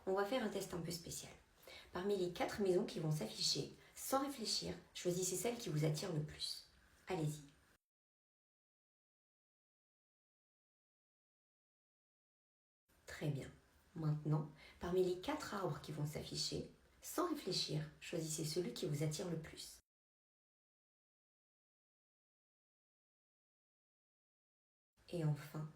on va faire un test un peu spécial. Parmi les 4 maisons qui vont s'afficher, sans réfléchir, choisissez celle qui vous attire le plus. Allez-y. Très bien. Maintenant, parmi les 4 arbres qui vont s'afficher, sans réfléchir, choisissez celui qui vous attire le plus. Et enfin,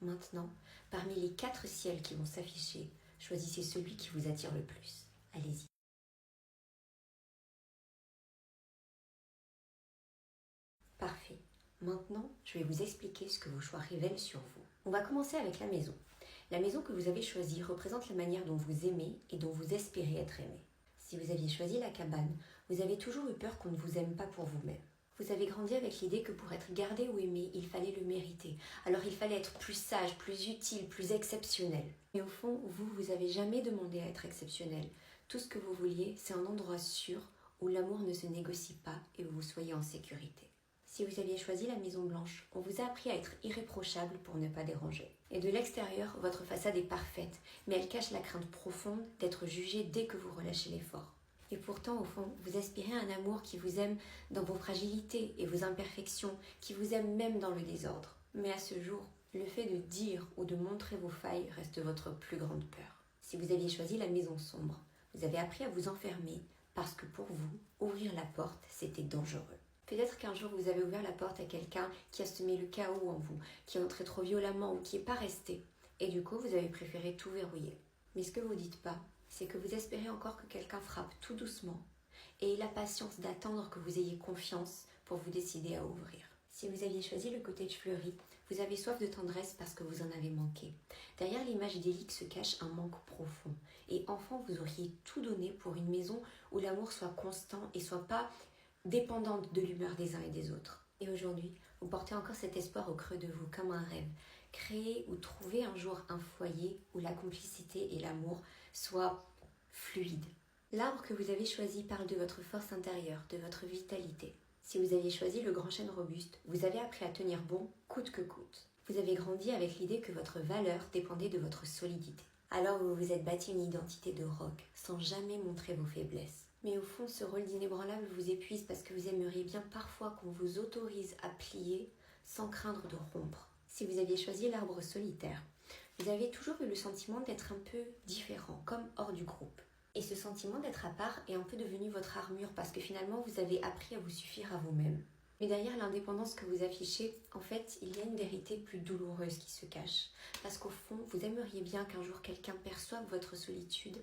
maintenant, parmi les 4 ciels qui vont s'afficher, choisissez celui qui vous attire le plus. Allez-y. Parfait. Maintenant, je vais vous expliquer ce que vos choix révèlent sur vous. On va commencer avec la maison. La maison que vous avez choisie représente la manière dont vous aimez et dont vous espérez être aimé. Si vous aviez choisi la cabane, vous avez toujours eu peur qu'on ne vous aime pas pour vous-même. Vous avez grandi avec l'idée que pour être gardé ou aimé, il fallait le mériter. Alors il fallait être plus sage, plus utile, plus exceptionnel. Mais au fond, vous avez jamais demandé à être exceptionnel. Tout ce que vous vouliez, c'est un endroit sûr où l'amour ne se négocie pas et où vous soyez en sécurité. Si vous aviez choisi la Maison Blanche, on vous a appris à être irréprochable pour ne pas déranger. Et de l'extérieur, votre façade est parfaite, mais elle cache la crainte profonde d'être jugé dès que vous relâchez l'effort. Et pourtant, au fond, vous aspirez à un amour qui vous aime dans vos fragilités et vos imperfections, qui vous aime même dans le désordre. Mais à ce jour, le fait de dire ou de montrer vos failles reste votre plus grande peur. Si vous aviez choisi la Maison Sombre, vous avez appris à vous enfermer parce que pour vous, ouvrir la porte, c'était dangereux. Peut-être qu'un jour vous avez ouvert la porte à quelqu'un qui a semé le chaos en vous, qui est entré trop violemment ou qui n'est pas resté. Et du coup, vous avez préféré tout verrouiller. Mais ce que vous dites pas, c'est que vous espérez encore que quelqu'un frappe tout doucement et ait la patience d'attendre que vous ayez confiance pour vous décider à ouvrir. Si vous aviez choisi le cottage fleuri, vous avez soif de tendresse parce que vous en avez manqué. Derrière l'image idyllique se cache un manque profond. Et enfant, vous auriez tout donné pour une maison où l'amour soit constant et soit pas dépendante de l'humeur des uns et des autres. Et aujourd'hui, vous portez encore cet espoir au creux de vous comme un rêve. Créer ou trouver un jour un foyer où la complicité et l'amour soient fluides. L'arbre que vous avez choisi parle de votre force intérieure, de votre vitalité. Si vous aviez choisi le grand chêne robuste, vous avez appris à tenir bon coûte que coûte. Vous avez grandi avec l'idée que votre valeur dépendait de votre solidité. Alors vous vous êtes bâti une identité de roc, sans jamais montrer vos faiblesses. Mais au fond, ce rôle d'inébranlable vous épuise parce que vous aimeriez bien parfois qu'on vous autorise à plier sans craindre de rompre. Si vous aviez choisi l'arbre solitaire, vous avez toujours eu le sentiment d'être un peu différent, comme hors du groupe. Et ce sentiment d'être à part est un peu devenu votre armure parce que finalement vous avez appris à vous suffire à vous-même. Mais derrière l'indépendance que vous affichez, en fait, il y a une vérité plus douloureuse qui se cache. Parce qu'au fond, vous aimeriez bien qu'un jour quelqu'un perçoive votre solitude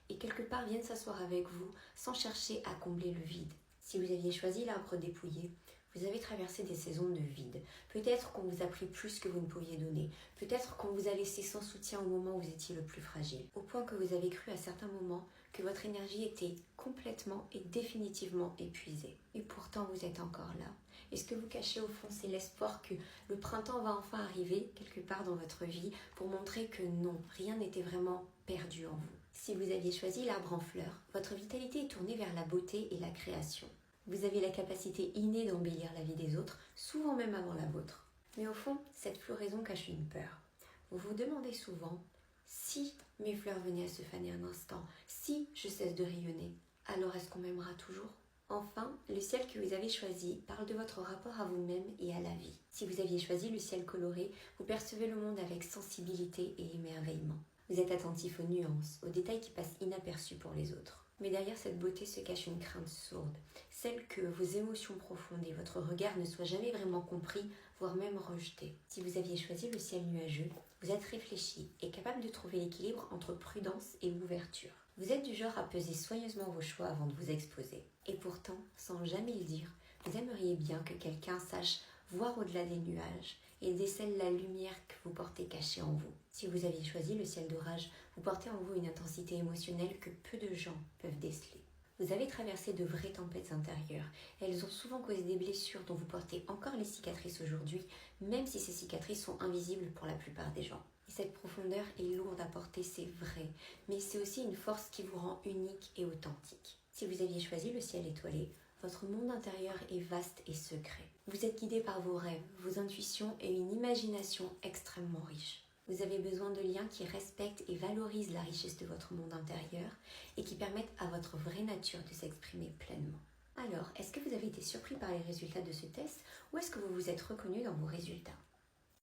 et quelque part vienne s'asseoir avec vous sans chercher à combler le vide. Si vous aviez choisi l'arbre dépouillé, vous avez traversé des saisons de vide. Peut-être qu'on vous a pris plus que vous ne pouviez donner. Peut-être qu'on vous a laissé sans soutien au moment où vous étiez le plus fragile. Au point que vous avez cru à certains moments que votre énergie était complètement et définitivement épuisée. Et pourtant, vous êtes encore là. Et ce que vous cachez au fond, c'est l'espoir que le printemps va enfin arriver quelque part dans votre vie pour montrer que non, rien n'était vraiment perdu en vous. Si vous aviez choisi l'arbre en fleurs, votre vitalité est tournée vers la beauté et la création. Vous avez la capacité innée d'embellir la vie des autres, souvent même avant la vôtre. Mais au fond, cette floraison cache une peur. Vous vous demandez souvent, si mes fleurs venaient à se faner un instant, si je cesse de rayonner, alors est-ce qu'on m'aimera toujours ? Enfin, le ciel que vous avez choisi parle de votre rapport à vous-même et à la vie. Si vous aviez choisi le ciel coloré, vous percevez le monde avec sensibilité et émerveillement. Vous êtes attentif aux nuances, aux détails qui passent inaperçus pour les autres. Mais derrière cette beauté se cache une crainte sourde, celle que vos émotions profondes et votre regard ne soient jamais vraiment compris, voire même rejetés. Si vous aviez choisi le ciel nuageux, vous êtes réfléchi et capable de trouver l'équilibre entre prudence et ouverture. Vous êtes du genre à peser soigneusement vos choix avant de vous exposer. Et pourtant, sans jamais le dire, vous aimeriez bien que quelqu'un sache voir au-delà des nuages et décèle la lumière que vous portez cachée en vous. Si vous aviez choisi le ciel d'orage, vous portez en vous une intensité émotionnelle que peu de gens peuvent déceler. Vous avez traversé de vraies tempêtes intérieures. Elles ont souvent causé des blessures dont vous portez encore les cicatrices aujourd'hui, même si ces cicatrices sont invisibles pour la plupart des gens. Et cette profondeur est lourde à porter, c'est vrai, mais c'est aussi une force qui vous rend unique et authentique. Si vous aviez choisi le ciel étoilé, votre monde intérieur est vaste et secret. Vous êtes guidé par vos rêves, vos intuitions et une imagination extrêmement riche. Vous avez besoin de liens qui respectent et valorisent la richesse de votre monde intérieur et qui permettent à votre vraie nature de s'exprimer pleinement. Alors, est-ce que vous avez été surpris par les résultats de ce test ou est-ce que vous vous êtes reconnu dans vos résultats ?